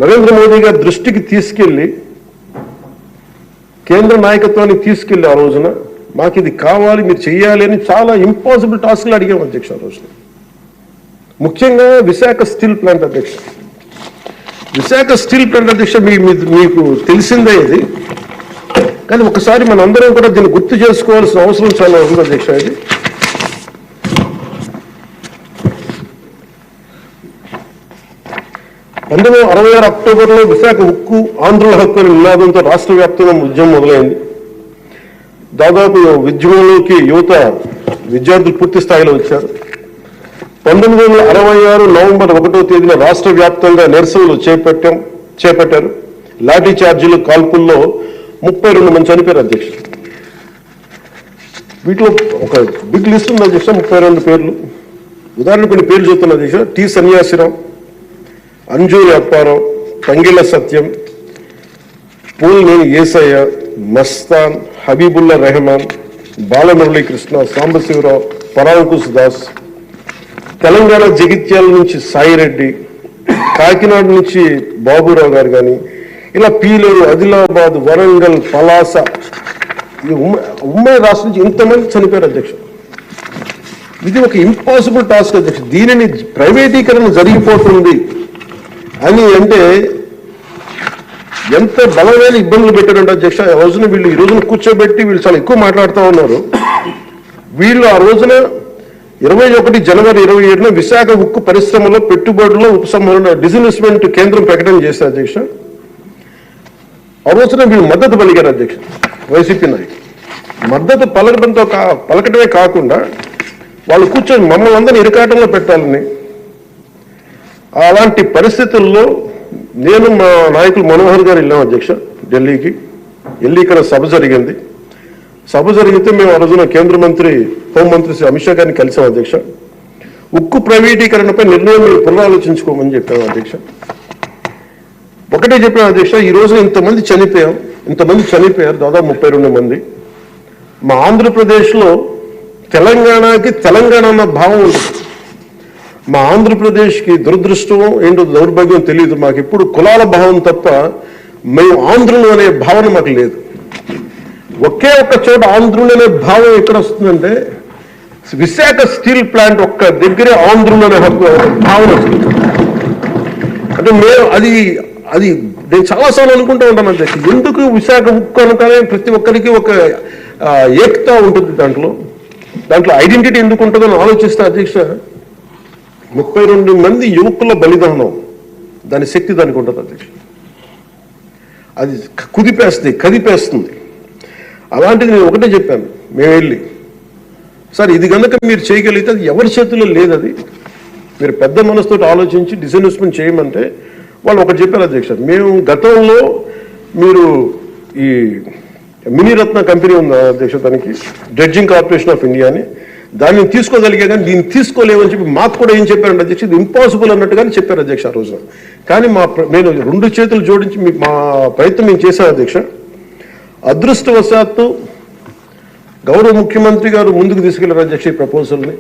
నరేంద్ర మోదీ గారి దృష్టికి తీసుకెళ్లి కేంద్ర నాయకత్వానికి తీసుకెళ్లి ఆ రోజున మాకు ఇది కావాలి, మీరు చెయ్యాలి అని చాలా ఇంపాసిబుల్ టాస్క్లు అడిగాం అధ్యక్ష. ఆ రోజున ముఖ్యంగా విశాఖ స్టీల్ ప్లాంట్ అధ్యక్ష. విశాఖ స్టీల్ ప్లాంట్ అధ్యక్ష మీకు తెలిసిందే ఇది, కానీ ఒకసారి మనందరం కూడా దీన్ని గుర్తు చేసుకోవాల్సిన అవసరం చాలా ఉంది అధ్యక్ష. ఇది 1966 అక్టోబర్లో విశాఖ ఉక్కు ఆంధ్రుల హక్కు అనే నినాదంతో రాష్ట్ర వ్యాప్తంగా ఉద్యమం మొదలైంది. దాదాపు ఉద్యమంలోకి యువత విద్యార్థులు పూర్తి స్థాయిలో వచ్చారు. 1966 నవంబర్ 1వ తేదీన రాష్ట్ర వ్యాప్తంగా నిరసనలు చేపట్టారు. లాఠీ చార్జీలు, కాల్పుల్లో 32 మంది చనిపోయారు అధ్యక్ష. వీటిలో ఒక బిగ్ లిస్ట్ ఉంది అధ్యక్ష, 32 పేర్లు. ఉదాహరణ కొన్ని పేర్లు చెప్తున్నా అధ్యక్ష. టి సన్యాసిరావు, అంజూరి అప్పారావు, తంగిళ్ళ సత్యం, పూల్నేని ఏసయ్య, మస్తాన్, హబీబుల్లా రెహమాన్, బాలమురళీకృష్ణ, సాంబశివరావు, పరాంకుశ్ దాస్, తెలంగాణ జగిత్యాల నుంచి సాయిరెడ్డి, కాకినాడ నుంచి బాబురావు గారు కానీ, ఇలా పీలేరు, ఆదిలాబాద్, వరంగల్, పలాస, ఉమ్మడి రాష్ట్రం నుంచి ఇంతమంది చనిపోయారు అధ్యక్ష. ఇది ఒక ఇంపాసిబుల్ టాస్క్ అధ్యక్ష. దీనిని ప్రైవేటీకరణ జరిగిపోతుంది అని అంటే ఎంత బలమైన ఇబ్బందులు పెట్టారంటే అధ్యక్ష. ఆ రోజున వీళ్ళు ఈ రోజున కూర్చోబెట్టి వీళ్ళు చాలా ఎక్కువ మాట్లాడుతూ ఉన్నారు. వీళ్ళు ఆ రోజున 21 జనవరి 27న విశాఖ ఉక్కు పరిశ్రమలో పెట్టుబడుల్లో ఉపసంహరణ డిజిన్వెస్ట్మెంట్ కేంద్రం ప్రకటన చేశారు అధ్యక్ష. ఆ రోజున వీళ్ళు మద్దతు పలికారు అధ్యక్ష. వైసీపీ నాయకులు మద్దతు పలకటమే కాకుండా వాళ్ళు కూర్చొని మమ్మల్ని అందరినీ ఇరకాటంలో పెట్టాలని, అలాంటి పరిస్థితుల్లో నేను మా నాయకులు మనోహర్ గారు వెళ్ళాం అధ్యక్ష ఢిల్లీకి. వెళ్ళి ఇక్కడ సభ జరిగింది. సభ జరిగితే మేము ఆ రోజున కేంద్ర మంత్రి, హోంమంత్రి శ్రీ అమిత్ షా గారిని కలిసాం అధ్యక్ష. ఉక్కు ప్రైవేటీకరణపై నిర్ణయం మీరు పునరాలోచించుకోమని చెప్పాము అధ్యక్ష. ఒకటే చెప్పాము అధ్యక్ష, ఈ రోజున ఇంతమంది చనిపోయారు, దాదాపు 32 మంది. మా ఆంధ్రప్రదేశ్లో తెలంగాణకి తెలంగాణ అన్న భావం ఉంటుంది. మా ఆంధ్రప్రదేశ్కి దురదృష్టం ఏంటో దౌర్భాగ్యం తెలియదు. మాకు ఎప్పుడు కులాల భావం తప్ప మేము ఆంధ్రులు అనే భావన మాకు లేదు. ఒకే ఒక్క చోట ఆంధ్రులు అనే భావం ఎక్కడ వస్తుందంటే విశాఖ స్టీల్ ప్లాంట్ ఒక్క దగ్గరే ఆంధ్రులు అనే భావన వస్తుంది. అంటే మేము అది నేను చాలాసార్లు అనుకుంటూ ఉంటాను అధ్యక్ష. ఎందుకు విశాఖ ఉక్కు అనగానే ప్రతి ఒక్కరికి ఒక ఏకత ఉంటుంది, దాంట్లో ఐడెంటిటీ ఎందుకు ఉంటుందని ఆలోచిస్తే అధ్యక్ష 32 మంది యువకుల బలిదానం, దాని శక్తి దానికి ఉంటుంది అధ్యక్ష. అది కదిపేస్తుంది. అలాంటిది నేను ఒకటే చెప్పాను, మేము వెళ్ళి సార్ ఇది కనుక మీరు చేయగలిగితే అది ఎవరి చేతుల్లో లేదు, అది మీరు పెద్ద మనసుతో ఆలోచించి డిస్ఇన్వెస్ట్మెంట్ చేయమంటే వాళ్ళు ఒకటి చెప్పారు అధ్యక్ష. మేము గతంలో మీరు ఈ మినీరత్న కంపెనీ ఉంది అధ్యక్ష, దానికి డ్రెడ్జింగ్ కార్పొరేషన్ ఆఫ్ ఇండియా అని, దాన్ని తీసుకోగలిగా కానీ దీన్ని తీసుకోలేమని చెప్పి మాకు కూడా ఏం చెప్పారంటే అధ్యక్ష, ఇది ఇంపాసిబుల్ అన్నట్టుగానే చెప్పారు అధ్యక్ష ఆ రోజున. కానీ నేను 2 చేతులు జోడించి మా ప్రయత్నం మేము చేశాను అధ్యక్ష. అదృష్టవశాత్తు గౌరవ ముఖ్యమంత్రి గారు ముందుకు తీసుకెళ్లారు అధ్యక్ష ఈ ప్రపోజల్ని.